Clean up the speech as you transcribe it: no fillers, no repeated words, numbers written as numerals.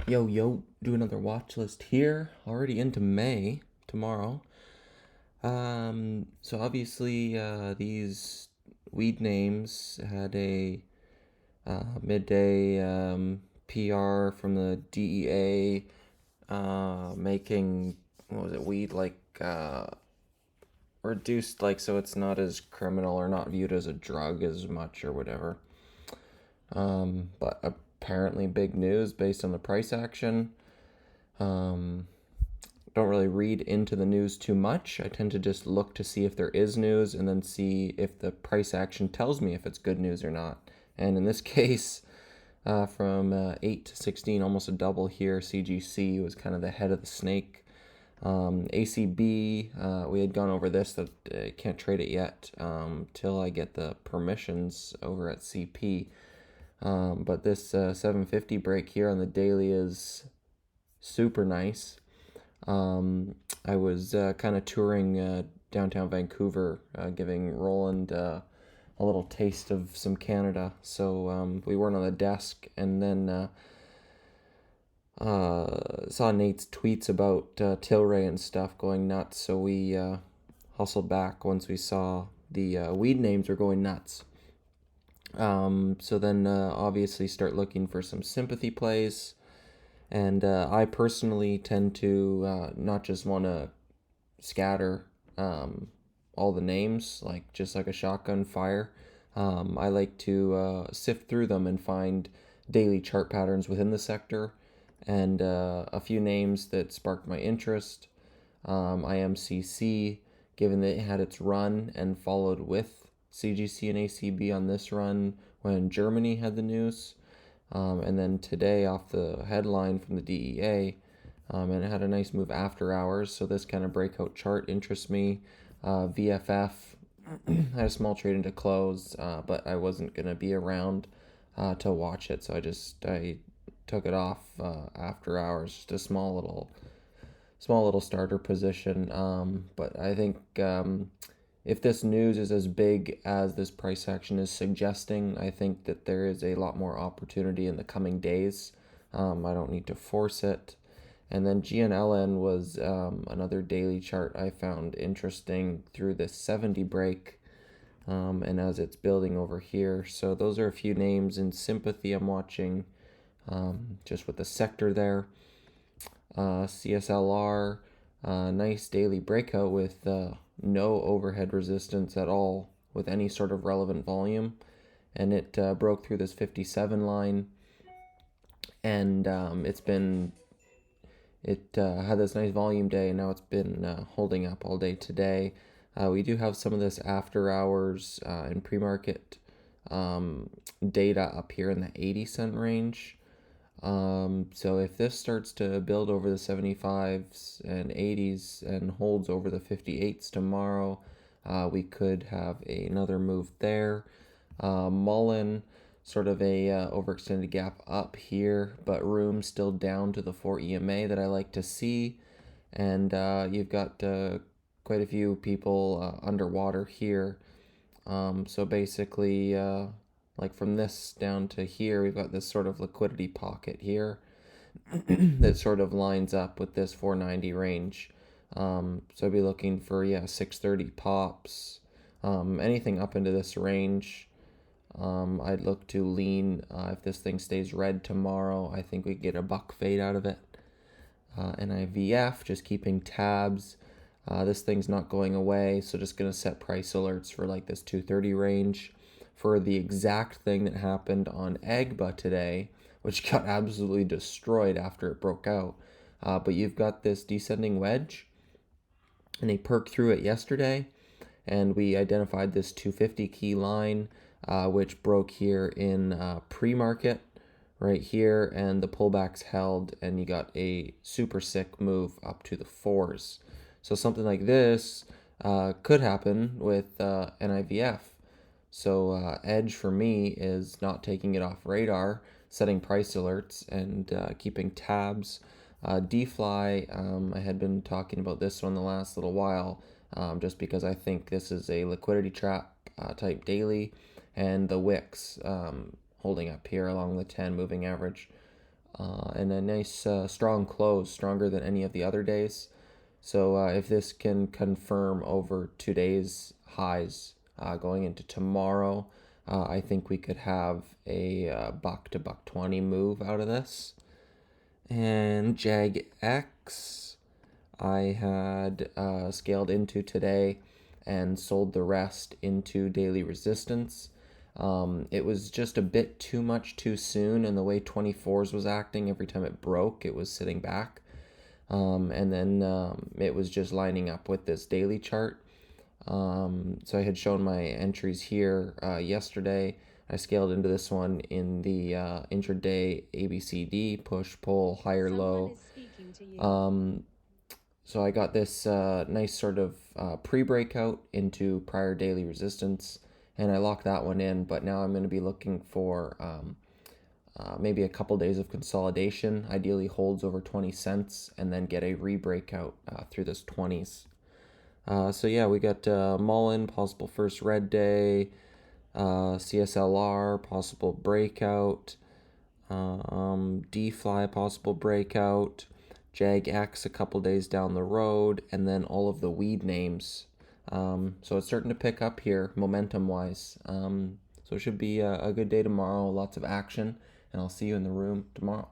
Yo, do another watch list here. Already into May tomorrow. So obviously, these weed names had a midday PR from the DEA making, what was it, weed like reduced, like, so it's not as criminal or not viewed as a drug as much or whatever. But apparently, big news based on the price action. Um, don't really read into the news too much. I tend to just look to see if there is news and then see if the price action tells me if it's good news or not. And in this case, from 8 to 16, almost a double here, CGC was kind of the head of the snake. ACB, we had gone over this, that I can't trade it yet till I get the permissions over at CP. But this 750 break here on the daily is super nice. I was kind of touring downtown Vancouver, giving Roland a little taste of some Canada. So we weren't on the desk, and then saw Nate's tweets about Tilray and stuff going nuts. So we hustled back once we saw the weed names were going nuts. So then obviously start looking for some sympathy plays. And I personally tend to not just want to scatter all the names, like just like a shotgun fire. I like to sift through them and find daily chart patterns within the sector and a few names that sparked my interest. IMCC, given that it had its run and followed with CGC and ACB on this run when Germany had the news. And then today, off the headline from the DEA, and it had a nice move after hours. So this kind of breakout chart interests me. VFF had a small trade into close, but I wasn't gonna be around to watch it, so I took it off after hours. Just a small little starter position. But I think if this news is as big as this price action is suggesting, I think that there is a lot more opportunity in the coming days. I don't need to force it. And then GNLN was another daily chart I found interesting through this 70 break, and as it's building over here. So those are a few names in sympathy I'm watching, just with the sector there. CSLR, nice daily breakout with no overhead resistance at all with any sort of relevant volume. And it broke through this 57 line, and it had this nice volume day, and now it's been holding up all day today. We do have some of this after hours and pre-market data up here in the 80-cent range. So if this starts to build over the 75s and 80s and holds over the 58s tomorrow, we could have another move there. Mullen, sort of a overextended gap up here, but room still down to the 4 EMA that I like to see. And you've got quite a few people underwater here. So basically, like from this down to here, we've got this sort of liquidity pocket here that sort of lines up with this 490 range. So I'd be looking for 630 pops, anything up into this range. I'd look to lean if this thing stays red tomorrow. I think we get a buck fade out of it. NIVF, just keeping tabs. This thing's not going away, so just gonna set price alerts for like this 230 range for the exact thing that happened on EGBA today, which got absolutely destroyed after it broke out. But you've got this descending wedge, and they perked through it yesterday, and we identified this 250 key line, which broke here in pre-market right here, and the pullbacks held, and you got a super sick move up to the fours. So something like this could happen with NIVF. So edge for me is not taking it off radar, setting price alerts, and keeping tabs. DFly, I had been talking about this one the last little while, just because I think this is a liquidity trap type daily, and the wicks holding up here along the 10 moving average. and a nice strong close, stronger than any of the other days. So if this can confirm over today's highs going into tomorrow, I think we could have a buck to buck 20 move out of this. And Jag X, I had scaled into today and sold the rest into daily resistance. It was just a bit too much too soon, and the way 24s was acting, every time it broke, it was sitting back. And then it was just lining up with this daily chart. So I had shown my entries here yesterday. I scaled into this one in the intraday ABCD, push, pull, higher, low. So I got this nice sort of pre-breakout into prior daily resistance, and I locked that one in. But now I'm going to be looking for maybe a couple days of consolidation, ideally holds over 20 cents, and then get a re-breakout through this 20s. So yeah, we got Mullen, possible first red day, CSLR, possible breakout, D-Fly, possible breakout, Jag X a couple days down the road, and then all of the weed names. So it's starting to pick up here, momentum-wise. So it should be a good day tomorrow, lots of action, and I'll see you in the room tomorrow.